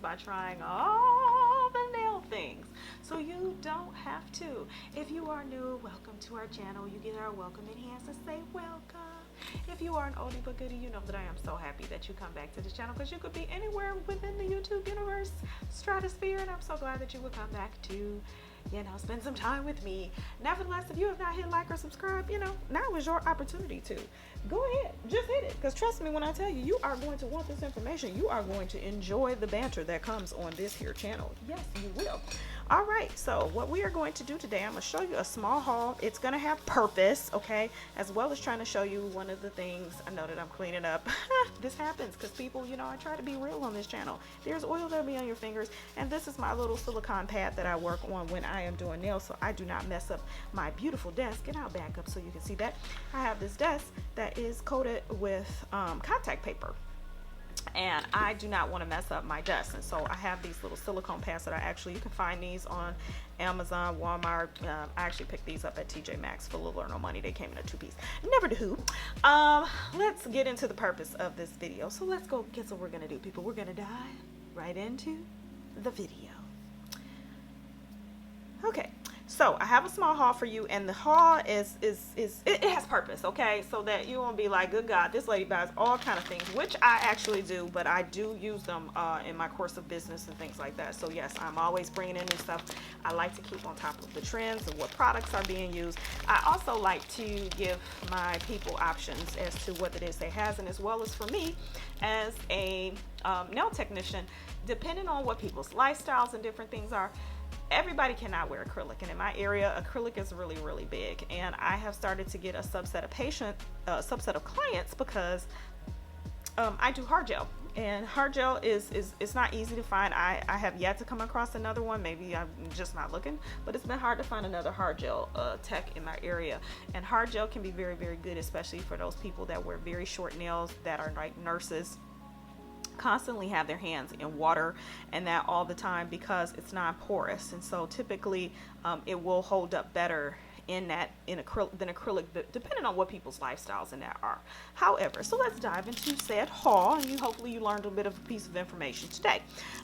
by trying all the nail things. So you don't have to. If you are new, welcome to our channel. You get our welcome in hands and say welcome. If you are an oldie but goodie, you know that I am so happy that you come back to this channel, because you could be anywhere within the YouTube universe stratosphere, and I'm so glad that you would come back to, you know, spend some time with me. Nevertheless, if you have not hit like or subscribe, you know, now is your opportunity to. Go ahead, just hit it, because trust me when I tell you, you are going to want this information. You are going to enjoy the banter that comes on this here channel. Yes, you will. All right, so what we are going to do today, I'm going to show you a small haul. It's going to have purpose, okay, as well as trying to show you one of the things. I know that I'm cleaning up. This happens because people, you know, I try to be real on this channel. There's oil that'll be on your fingers, and this is my little silicone pad that I work on when I am doing nails, so I do not mess up my beautiful desk. And I'll back up so you can see that. I have this desk that is coated with contact paper, and I do not want to mess up my desk, and so I have these little silicone pads that you can find these on Amazon, Walmart. I actually picked these up at TJ Maxx for little or no money. They came in a 2-piece. Never do. Let's get into the purpose of this video. So let's go. Guess what we're gonna do, people? We're gonna dive right into the video. Okay. So I have a small haul for you, and the haul it has purpose, okay? So that you won't be like, good God, this lady buys all kind of things, which I actually do, but I do use them in my course of business and things like that. So yes, I'm always bringing in new stuff. I like to keep on top of the trends and what products are being used. I also like to give my people options as to what it is they have, and as well as for me as a nail technician, depending on what people's lifestyles and different things are. Everybody cannot wear acrylic, and in my area acrylic is really, really big, and I have started to get a subset of clients because I do hard gel, and hard gel is not easy to find. I have yet to come across another one. Maybe I'm just not looking, but it's been hard to find another hard gel tech in my area. And hard gel can be very, very good, especially for those people that wear very short nails, that are like nurses, constantly have their hands in water and that all the time, because it's non-porous, and so typically it will hold up better in acrylic than acrylic, depending on what people's lifestyles and that are. However, so let's dive into said haul, and hopefully you learned a bit of a piece of information today.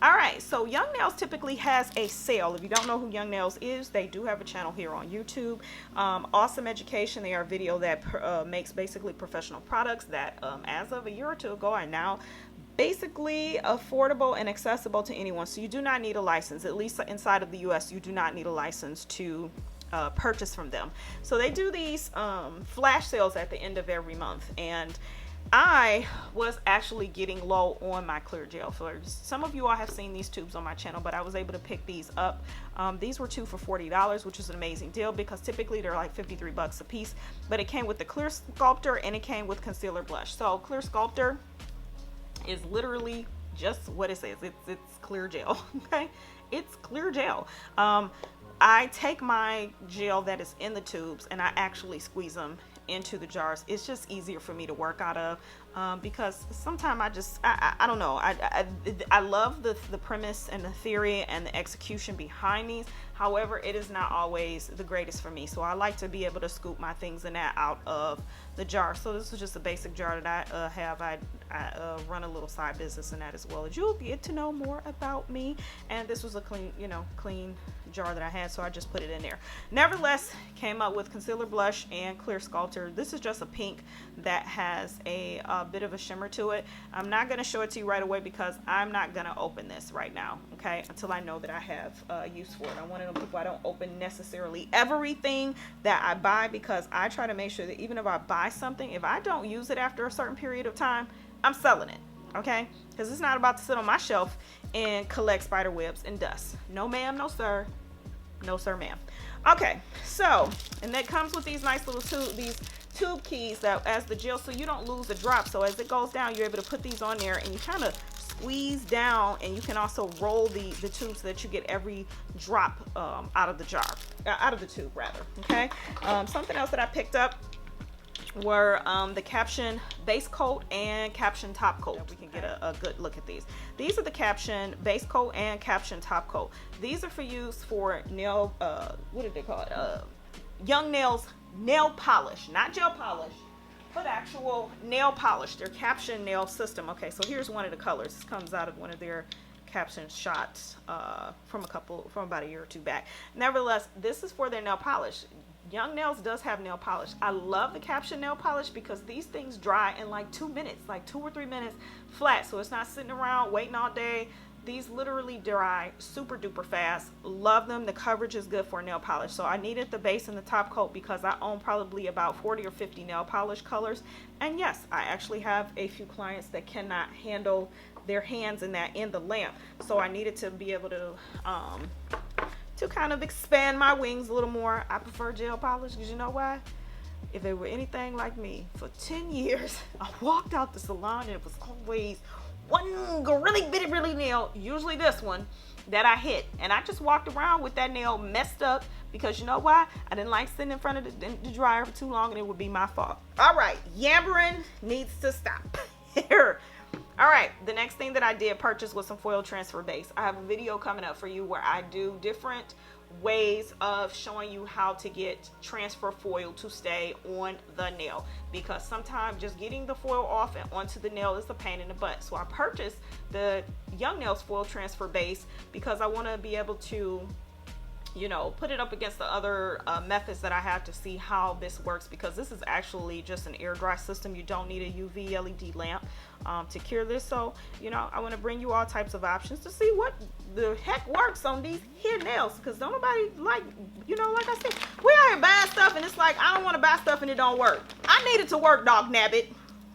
All right, so Young Nails typically has a sale. If you don't know who Young Nails is, they do have a channel here on YouTube. Awesome Education. They are a video that makes basically professional products that as of a year or two ago are now basically affordable and accessible to anyone. So you do not need a license, at least inside of the US. You do not need a license to purchase from them. So they do these flash sales at the end of every month, and I was actually getting low on my clear gel fillers. Some of you all have seen these tubes on my channel, but I was able to pick these up. These were 2 for $40, which is an amazing deal, because typically they're like 53 bucks a piece. But it came with the Clear Sculptor, and it came with concealer blush. So Clear Sculptor is literally just what it says. It's clear gel. Okay, it's clear gel. I take my gel that is in the tubes and I actually squeeze them into the jars. It's just easier for me to work out of, because sometimes I don't know, I love the premise and the theory and the execution behind these. However, it is not always the greatest for me, so I like to be able to scoop my things in that out of the jar. So this is just a basic jar that I have. I run a little side business in that as well. As you'll get to know more about me, and this was a clean jar that I had, so I just put it in there. Nevertheless, came up with concealer blush and Clear Sculptor. This is just a pink that has a bit of a shimmer to it. I'm not going to show it to you right away because I'm not going to open this right now, okay, until I know that I have use for it. I'm one of them people, I don't open necessarily everything that I buy, because I try to make sure that even if I buy something, if I don't use it after a certain period of time, I'm selling it, okay? Because it's not about to sit on my shelf and collect spider webs and dust. No ma'am, no sir. No sir ma'am. Okay, so, and that comes with these nice little tube keys that as the gel, so you don't lose a drop. So as it goes down, you're able to put these on there, and you kind of squeeze down, and you can also roll the tube so that you get every drop out of the jar, out of the tube rather. Okay, something else that I picked up were the Caption base coat and Caption top coat. We can get a good look at these. These are the Caption base coat and Caption top coat. These are for use for nail, what did they call it? Young Nails nail polish, not gel polish, but actual nail polish. Their Caption nail system. Okay, so here's one of the colors. This comes out of one of their Caption shot from about a year or two back. Nevertheless, this is for their nail polish. Young Nails does have nail polish. I love the Caption nail polish because these things dry in like 2 minutes, like 2 or 3 minutes flat. So it's not sitting around waiting all day. These literally dry super duper fast. Love them. The coverage is good for nail polish. So I needed the base and the top coat because I own probably about 40 or 50 nail polish colors. And yes, I actually have a few clients that cannot handle their hands in the lamp. So I needed to be able to kind of expand my wings a little more. I prefer gel polish because you know why? If they were anything like me, for 10 years, I walked out the salon and it was always one really bitty nail, usually this one, that I hit. And I just walked around with that nail messed up because you know why? I didn't like sitting in front of the dryer for too long and it would be my fault. All right, yammering needs to stop here. All right, the next thing that I did purchase was some foil transfer base. I have a video coming up for you where I do different ways of showing you how to get transfer foil to stay on the nail, because sometimes just getting the foil off and onto the nail is a pain in the butt. So I purchased the Young Nails foil transfer base because I want to be able to, you know, put it up against the other methods that I have to see how this works, because this is actually just an air dry system. You don't need a UV LED lamp to cure this. So, you know, I want to bring you all types of options to see what the heck works on these here nails, because don't nobody like, you know, like I said, we out here buying stuff and it's like, I don't want to buy stuff and it don't work. I need it to work, dog nabbit.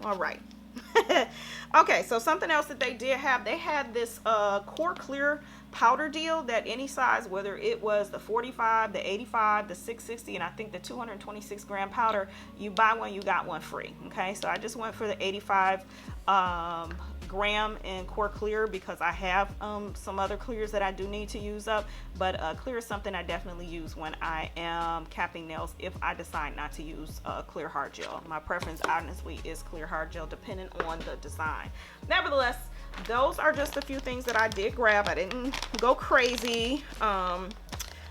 All right. Okay, so something else that they did have, they had this core clear powder deal that any size, whether it was the 45, the 85, the 660, and I think the 226 gram powder, you buy one, you got one free. Okay, so I just went for the 85 gram in core clear because I have some other clears that I do need to use up, but clear is something I definitely use when I am capping nails if I decide not to use clear hard gel. My preference honestly is clear hard gel depending on the design. Nevertheless, those are just a few things that I did grab. I didn't go crazy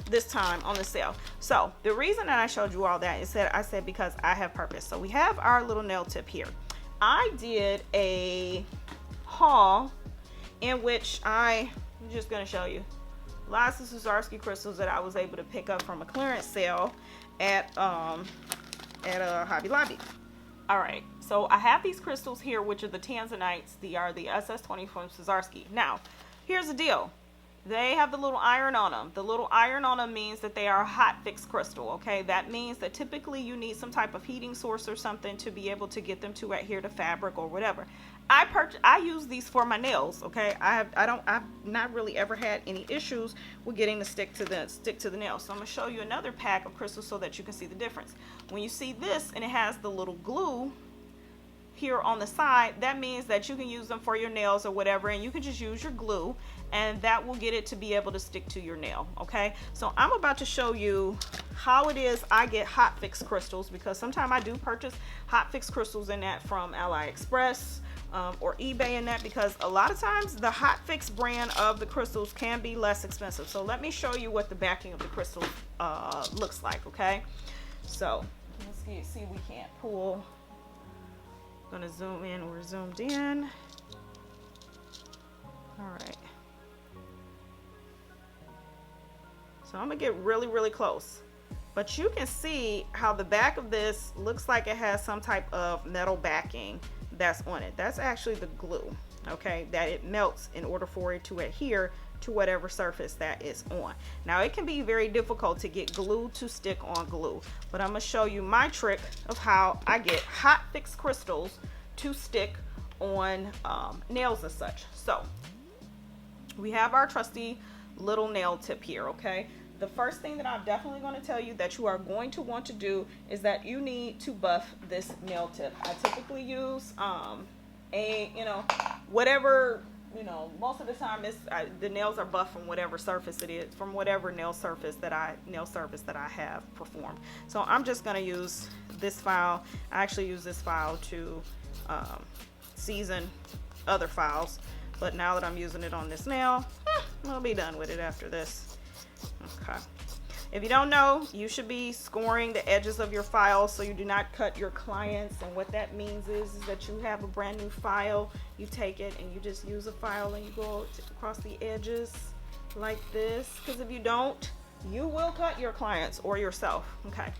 this time on the sale. So the reason that I showed you all that is that I said because I have purpose. So we have our little nail tip here. I did a haul in which I'm just going to show you lots of Swarovski crystals that I was able to pick up from a clearance sale at a Hobby Lobby. All right, so I have these crystals here, which are the Tanzanites. They are the SS20 from Swarovski. Now, here's the deal. They have the little iron on them. The little iron on them means that they are a HOTFIX crystal, okay? That means that typically you need some type of heating source or something to be able to get them to adhere to fabric or whatever. I use these for my nails, okay? I've not really ever had any issues with getting the stick to the nail. So I'm gonna show you another pack of crystals so that you can see the difference. When you see this and it has the little glue here on the side, that means that you can use them for your nails or whatever, and you can just use your glue and that will get it to be able to stick to your nail. Okay, so I'm about to show you how it is I get HOTFIX crystals, because sometimes I do purchase HOTFIX crystals in that from AliExpress or eBay in that, because a lot of times the HOTFIX brand of the crystals can be less expensive. So let me show you what the backing of the crystal looks like. Okay, so let's see, we can't pull. Gonna zoom in. We're zoomed in. All right. So I'm gonna get really close, but you can see how the back of this looks like it has some type of metal backing that's on it. That's actually the glue, okay, that it melts in order for it to adhere to whatever surface that is on. Now it can be very difficult to get glue to stick on glue, but I'm gonna show you my trick of how I get HOTFIX crystals to stick on nails and such. So we have our trusty little nail tip here. Okay, the first thing that I'm definitely going to tell you that you are going to want to do is that you need to buff this nail tip. I typically use whatever, most of the time the nails are buffed from whatever surface it is, from whatever nail surface that I have performed. So I'm just going to use this file. I actually use this file to season other files, but now that I'm using it on this nail, I'll be done with it after this. Okay, If you don't know, you should be scoring the edges of your file so you do not cut your clients. And what that means is that you have a brand new file, you take it and you just use a file and you go across the edges like this. Because if you don't, you will cut your clients or yourself. Okay,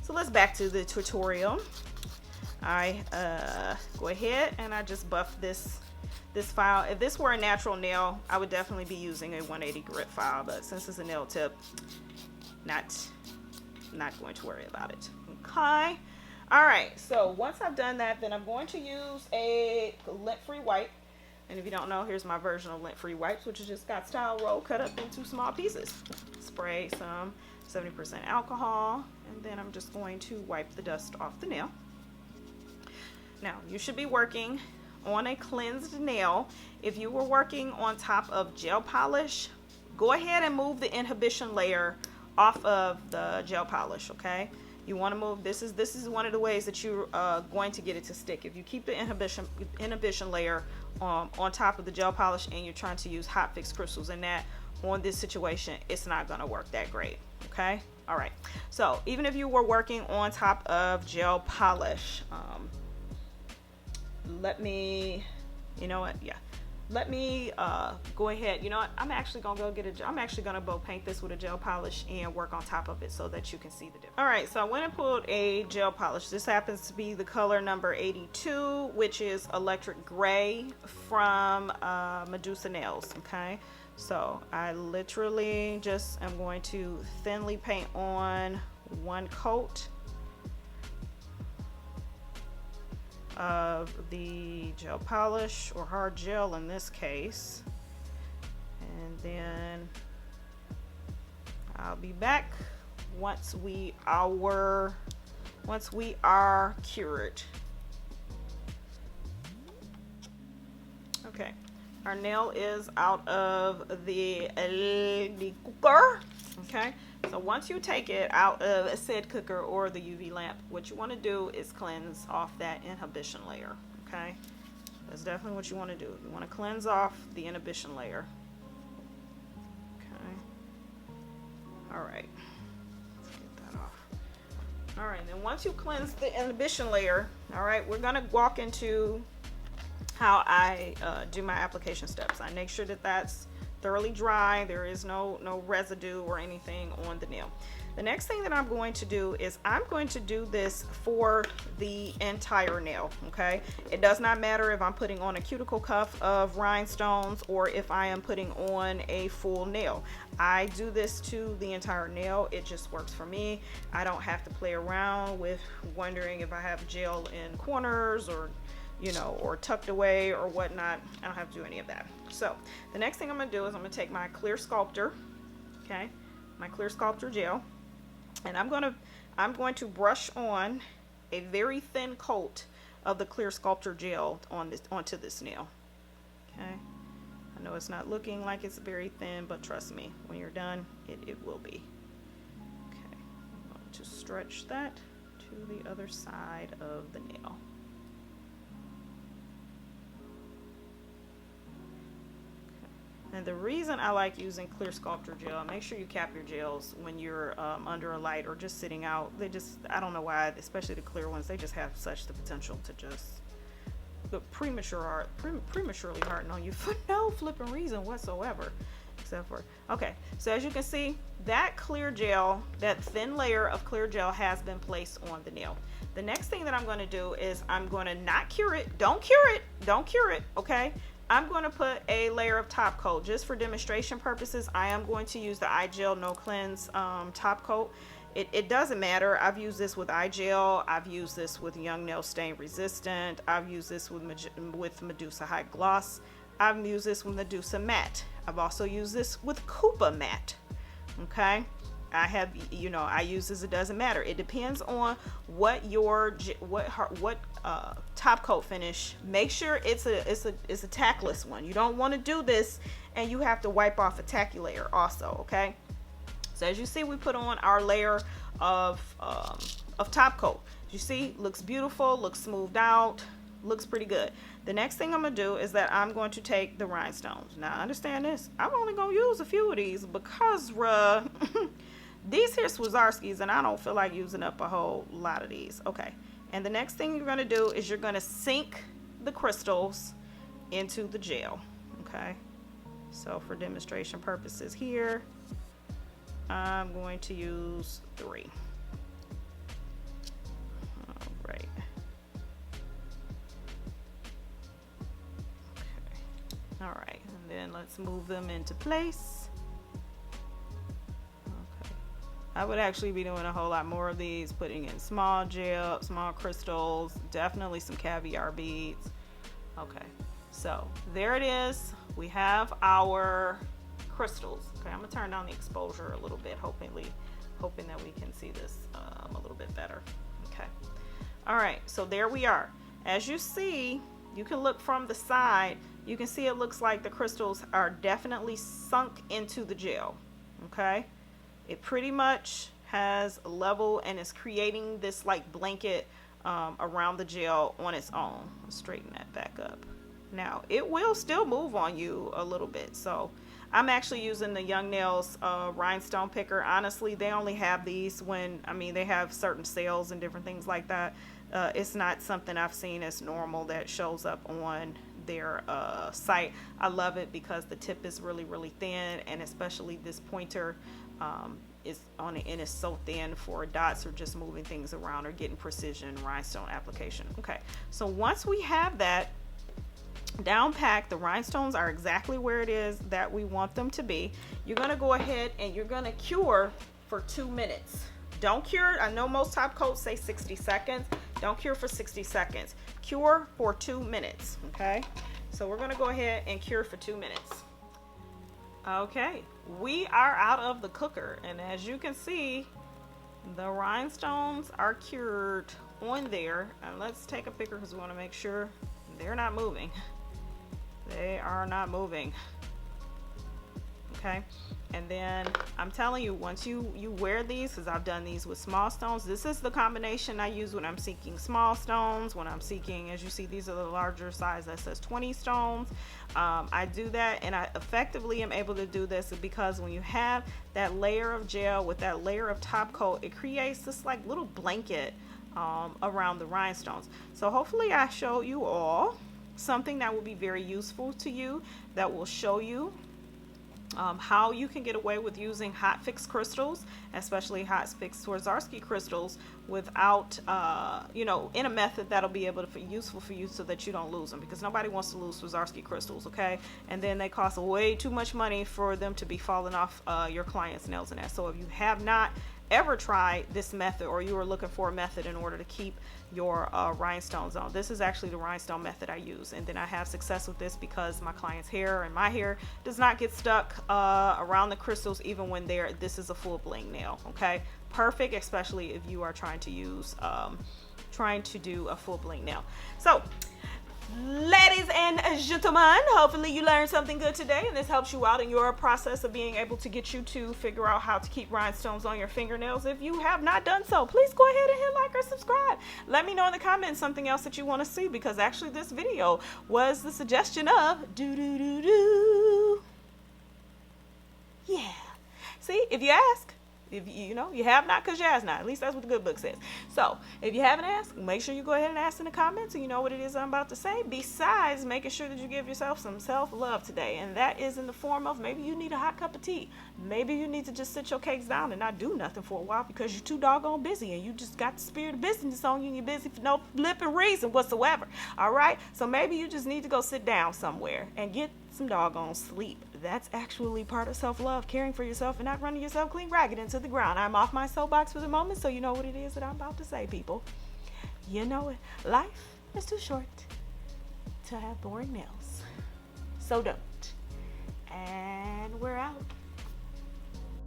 so let's back to the tutorial. I go ahead and I just buff this file. If this were a natural nail, I would definitely be using a 180 grit file, but since it's a nail tip, not going to worry about it. Okay, all right, so once I've done that, then I'm going to use a lint-free wipe. And if you don't know, here's my version of lint-free wipes, which is just got style roll cut up into small pieces. Spray some 70% alcohol, and then I'm just going to wipe the dust off the nail. Now, you should be working on a cleansed nail. If you were working on top of gel polish, go ahead and move the inhibition layer off of the gel polish, okay? You want to move, this is one of the ways that you're going to get it to stick. If you keep the inhibition layer on top of the gel polish and you're trying to use HOTFIX crystals in that, on this situation, it's not going to work that great, okay? All right, so even if you were working on top of gel polish, let me, you know what, yeah. Let me go ahead, you know what, I'm actually gonna bow paint this with a gel polish and work on top of it so that you can see the difference. All right, so I went and pulled a gel polish. This happens to be the color number 82, which is electric gray from Medusa Nails, okay? So I literally just am going to thinly paint on one coat of the gel polish, or hard gel in this case, and then I'll be back once we are cured. Okay, our nail is out of the cooker. Okay, so once you take it out of said cooker or the UV lamp, what you want to do is cleanse off that inhibition layer. Okay, that's definitely what you want to do. You want to cleanse off the inhibition layer. Okay, all right, let's get that off. All right, then once you cleanse the inhibition layer, all right, we're gonna walk into how I do my application steps. I make sure that that's thoroughly dry. There is no residue or anything on the nail. The next thing that I'm going to do is I'm going to do this for the entire nail, okay? It does not matter if I'm putting on a cuticle cuff of rhinestones or if I am putting on a full nail. I do this to the entire nail. It just works for me. I don't have to play around with wondering if I have gel in corners or, you know, or tucked away or whatnot. I don't have to do any of that. So the next thing I'm gonna do is I'm gonna take my clear Sculptor, okay, my clear Sculptor gel, and I'm going to brush on a very thin coat of the clear Sculptor gel onto this nail. Okay, I know it's not looking like it's very thin, but trust me, when you're done, it will be. Okay, I'm going to stretch that to the other side of the nail. And the reason I like using clear Sculptor gel, make sure you cap your gels when you're under a light or just sitting out. They just, I don't know why, especially the clear ones, they just have such the potential to just look prematurely harden on you for no flipping reason whatsoever. Except for, okay, so as you can see, that clear gel, that thin layer of clear gel has been placed on the nail. The next thing that I'm going to do is I'm going to not cure it. Don't cure it, okay? I'm going to put a layer of top coat just for demonstration purposes. I am going to use the iGel No Cleanse top coat. It doesn't matter. I've used this with iGel. I've used this with Young Nail Stain Resistant. I've used this with Medusa High Gloss. I've used this with Medusa Matte. I've also used this with Koopa Matte. Okay, I have, you know, I use this. It doesn't matter. It depends on what your top coat finish. Make sure it's a tackless one. You don't want to do this and you have to wipe off a tacky layer also. Okay, so as you see, we put on our layer of top coat. You see, looks beautiful, looks smoothed out, looks pretty good. The next thing I'm gonna do is that I'm going to take the rhinestones. Now understand this, I'm only gonna use a few of these because these here Swarovskis, and I don't feel like using up a whole lot of these. Okay, and the next thing you're going to do is you're going to sink the crystals into the gel. Okay, so for demonstration purposes here, I'm going to use 3. All right. Okay. All right, and then let's move them into place. Okay. I would actually be doing a whole lot more of these, putting in small gel, small crystals, definitely some caviar beads. Okay, so there it is. We have our crystals. Okay, I'm gonna turn down the exposure a little bit, hoping that we can see this a little bit better. Okay, all right, so there we are. As you see, you can look from the side, you can see it looks like the crystals are definitely sunk into the gel. Okay, it pretty much has a level and is creating this like blanket around the gel on its own. Let's straighten that back up. Now it will still move on you a little bit, so I'm actually using the Young Nails rhinestone picker. Honestly, they only have these when, I mean, they have certain sales and different things like that. It's not something I've seen as normal that shows up on their site. I love it because the tip is really, really thin, and especially this pointer is on the end is so thin for dots or just moving things around or getting precision rhinestone application. Okay, so once we have that down packed, the rhinestones are exactly where it is that we want them to be. You're going to go ahead and you're going to cure for 2 minutes. Don't cure. I know most top coats say 60 seconds. Don't cure for 60 seconds. Cure for 2 minutes. Okay, so we're going to go ahead and cure for 2 minutes. Okay, we are out of the cooker, and as you can see, the rhinestones are cured on there. And let's take a picture because we want to make sure they're not moving. They are not moving. Okay, and then I'm telling you, once you wear these, because I've done these with small stones, this is the combination I use when I'm seeking small stones. When I'm seeking, as you see, these are the larger size that says 20 stones. I do that, and I effectively am able to do this because when you have that layer of gel with that layer of top coat, it creates this like little blanket around the rhinestones. So hopefully I show you all something that will be very useful to you, that will show you how you can get away with using HOTFIX crystals, especially HOTFIX Swarovski crystals, without you know, in a method that'll be able to be useful for you so that you don't lose them, because nobody wants to lose Swarovski crystals. Okay, and then they cost way too much money for them to be falling off your clients' nails and that. So if you have not ever tried this method, or you are looking for a method in order to keep your rhinestones on, this is actually the rhinestone method I use, and then I have success with this because my client's hair and my hair does not get stuck around the crystals even when this is a full bling nail. Okay, perfect, especially if you are trying to use trying to do a full bling nail. So ladies and gentlemen, hopefully you learned something good today, and this helps you out in your process of being able to get you to figure out how to keep rhinestones on your fingernails. If you have not done so, please go ahead and hit like or subscribe. Let me know in the comments something else that you want to see, because actually this video was the suggestion of yeah. See, if you ask, if you know, you have not because you ask not. At least that's what the good book says. So if you haven't asked, make sure you go ahead and ask in the comments so you know what it is I'm about to say, besides making sure that you give yourself some self-love today. And that is in the form of, maybe you need a hot cup of tea. Maybe you need to just sit your cakes down and not do nothing for a while because you're too doggone busy, and you just got the spirit of business on you, and you're busy for no flipping reason whatsoever. All right, so maybe you just need to go sit down somewhere and get some doggone sleep. That's actually part of self-love, caring for yourself and not running yourself clean ragged into the ground. I'm off my soapbox for the moment, so you know what it is that I'm about to say, people. You know it. Life is too short to have boring nails. So don't. And we're out.